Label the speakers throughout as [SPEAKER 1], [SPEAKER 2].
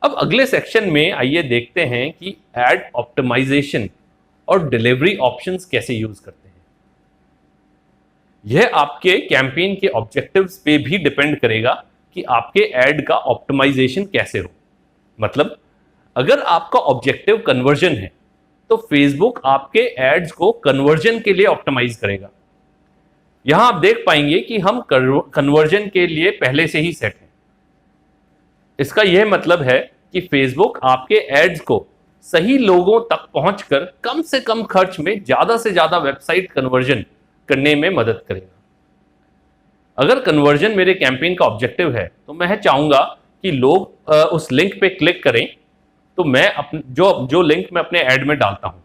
[SPEAKER 1] अब अगले सेक्शन में आइए देखते हैं कि एड ऑप्टिमाइजेशन और डिलीवरी ऑप्शंस कैसे यूज करते हैं। यह आपके कैंपेन के ऑब्जेक्टिव्स पे भी डिपेंड करेगा कि आपके एड का ऑप्टिमाइजेशन कैसे हो। मतलब अगर आपका ऑब्जेक्टिव कन्वर्जन है तो फेसबुक आपके एड्स को कन्वर्जन के लिए ऑप्टिमाइज करेगा। यहां आप देख पाएंगे कि हम कन्वर्जन के लिए पहले से ही सेट हैं। इसका यह मतलब है कि फेसबुक आपके एड्स को सही लोगों तक पहुंचकर कम से कम खर्च में ज्यादा से ज्यादा वेबसाइट कन्वर्जन करने में मदद करेगा। अगर कन्वर्जन मेरे कैंपेन का ऑब्जेक्टिव है तो मैं चाहूंगा कि लोग उस लिंक पे क्लिक करें, तो मैं जो लिंक मैं अपने ऐड में डालता हूं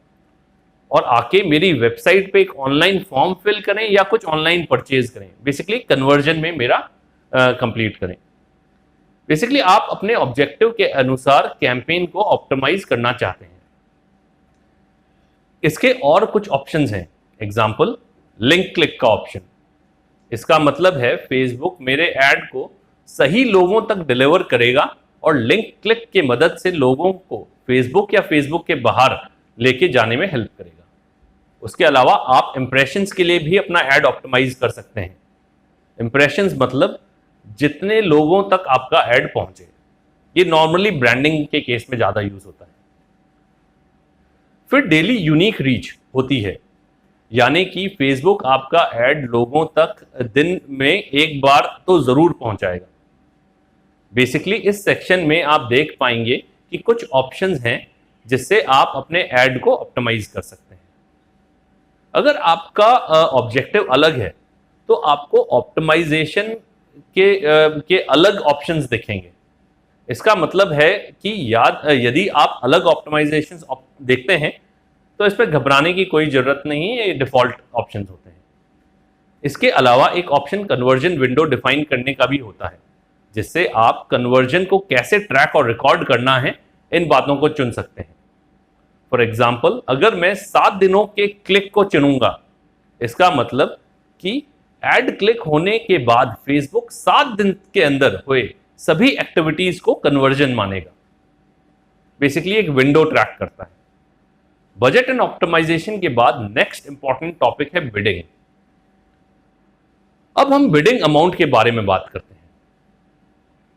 [SPEAKER 1] और आके मेरी वेबसाइट पे एक ऑनलाइन फॉर्म फिल करें या कुछ ऑनलाइन परचेज करें, बेसिकली कन्वर्जन में मेरा कंप्लीट करें। बेसिकली आप अपने ऑब्जेक्टिव के अनुसार कैंपेन को ऑप्टिमाइज करना चाहते हैं। इसके और कुछ ऑप्शंस हैं। एग्जांपल, लिंक क्लिक का ऑप्शन। इसका मतलब है फेसबुक मेरे ऐड को सही लोगों तक डिलीवर करेगा और लिंक क्लिक की मदद से लोगों को फेसबुक या फेसबुक के बाहर लेके जाने में हेल्प करेगा। उसके अलावा आप इंप्रेशंस के लिए भी अपना ऐड ऑप्टिमाइज कर सकते हैं। इंप्रेशंस मतलब जितने लोगों तक आपका ऐड पहुंचे। ये नॉर्मली ब्रांडिंग के केस में ज्यादा यूज होता है। फिर डेली यूनिक रीच होती है, यानी कि फेसबुक आपका ऐड लोगों तक दिन में एक बार तो जरूर पहुंचाएगा। बेसिकली इस सेक्शन में आप देख पाएंगे कि कुछ ऑप्शंस हैं जिससे आप अपने ऐड को ऑप्टिमाइज कर सकते हैं। अगर आपका ऑब्जेक्टिव अलग है तो आपको ऑप्टिमाइजेशन के अलग ऑप्शंस दिखेंगे। इसका मतलब है कि यदि आप अलग ऑप्टिमाइजेशंस देखते हैं तो इस पर घबराने की कोई जरूरत नहीं है, ये डिफॉल्ट ऑप्शंस होते हैं। इसके अलावा एक ऑप्शन कन्वर्जन विंडो डिफाइन करने का भी होता है, जिससे आप कन्वर्जन को कैसे ट्रैक और रिकॉर्ड करना है इन बातों को चुन सकते हैं। फॉर एग्जाम्पल, अगर मैं 7 दिनों के क्लिक को चुनूंगा, इसका मतलब कि एड क्लिक होने के बाद फेसबुक 7 दिन के अंदर हुए सभी एक्टिविटीज को कन्वर्जन मानेगा। बेसिकली एक विंडो ट्रैक करता है। बजट एंड ऑप्टिमाइजेशन के बाद नेक्स्ट इंपॉर्टेंट टॉपिक है बिडिंग। अब हम बिडिंग अमाउंट के बारे में बात करते हैं।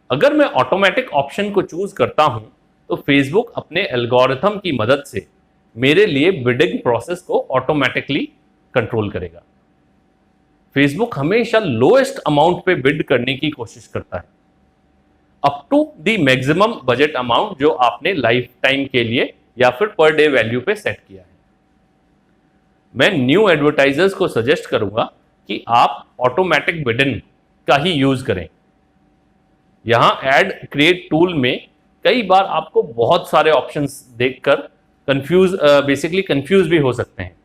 [SPEAKER 1] अगर मैं ऑटोमेटिक ऑप्शन को चूज करता हूं तो फेसबुक अपने एल्गोरिथम की मदद से मेरे लिए बिडिंग प्रोसेस को ऑटोमेटिकली कंट्रोल करेगा। फेसबुक हमेशा लोएस्ट अमाउंट पे बिड करने की कोशिश करता है, up to the maximum budget amount जो आपने लाइफ टाइम के लिए या फिर पर डे वैल्यू पे सेट किया है। मैं न्यू एडवर्टाइजर्स को सजेस्ट करूंगा कि आप ऑटोमेटिक बिडिंग का ही यूज करें। यहां एड क्रिएट टूल में कई बार आपको बहुत सारे ऑप्शंस देखकर कंफ्यूज भी हो सकते हैं।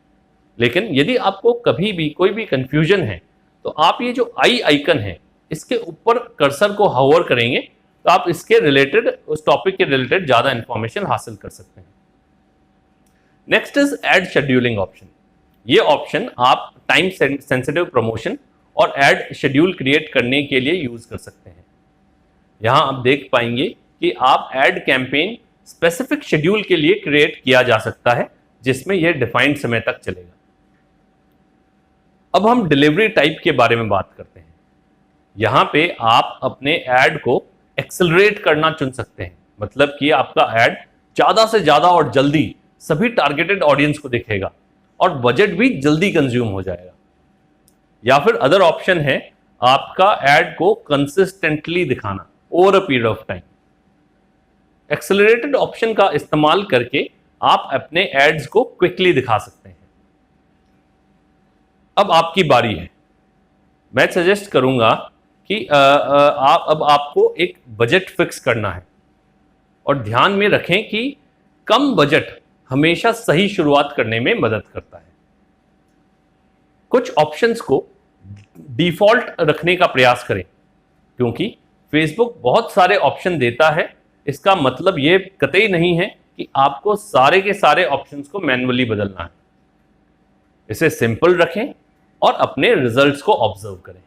[SPEAKER 1] लेकिन यदि आपको कभी भी कोई भी कंफ्यूजन है तो आप ये जो आई आइकन है इसके ऊपर कर्सर को हॉवर करेंगे तो आप इसके रिलेटेड, उस टॉपिक के रिलेटेड ज्यादा इंफॉर्मेशन हासिल कर सकते हैं। Next is ad scheduling option. ये ऑप्शन आप टाइम सेंसिटिव प्रमोशन और एड शेड्यूल क्रिएट करने के लिए यूज कर सकते हैं। यहां आप देख पाएंगे कि आप एड कैंपेन स्पेसिफिक शेड्यूल के लिए क्रिएट किया जा सकता है, जिसमें यह डिफाइंड समय तक चलेगा। अब हम डिलीवरी टाइप के बारे में बात करते हैं। यहां पे आप अपने ऐड को एक्सेलरेट करना चुन सकते हैं, मतलब कि आपका ऐड ज्यादा से ज्यादा और जल्दी सभी टारगेटेड ऑडियंस को दिखेगा और बजट भी जल्दी कंज्यूम हो जाएगा। या फिर अदर ऑप्शन है आपका ऐड को कंसिस्टेंटली दिखाना over a period of time. Accelerated option का इस्तेमाल करके आप अपने एड्स को क्विकली दिखा सकते हैं। अब आपकी बारी है। मैं सजेस्ट करूंगा कि आपको एक बजट फिक्स करना है और ध्यान में रखें कि कम बजट हमेशा सही शुरुआत करने में मदद करता है। कुछ ऑप्शंस को डिफॉल्ट रखने का प्रयास करें, क्योंकि फेसबुक बहुत सारे ऑप्शन देता है। इसका मतलब यह कतई नहीं है कि आपको सारे के सारे ऑप्शंस को मैन्युअली बदलना है। इसे सिंपल रखें और अपने रिजल्ट्स को ऑब्जर्व करें।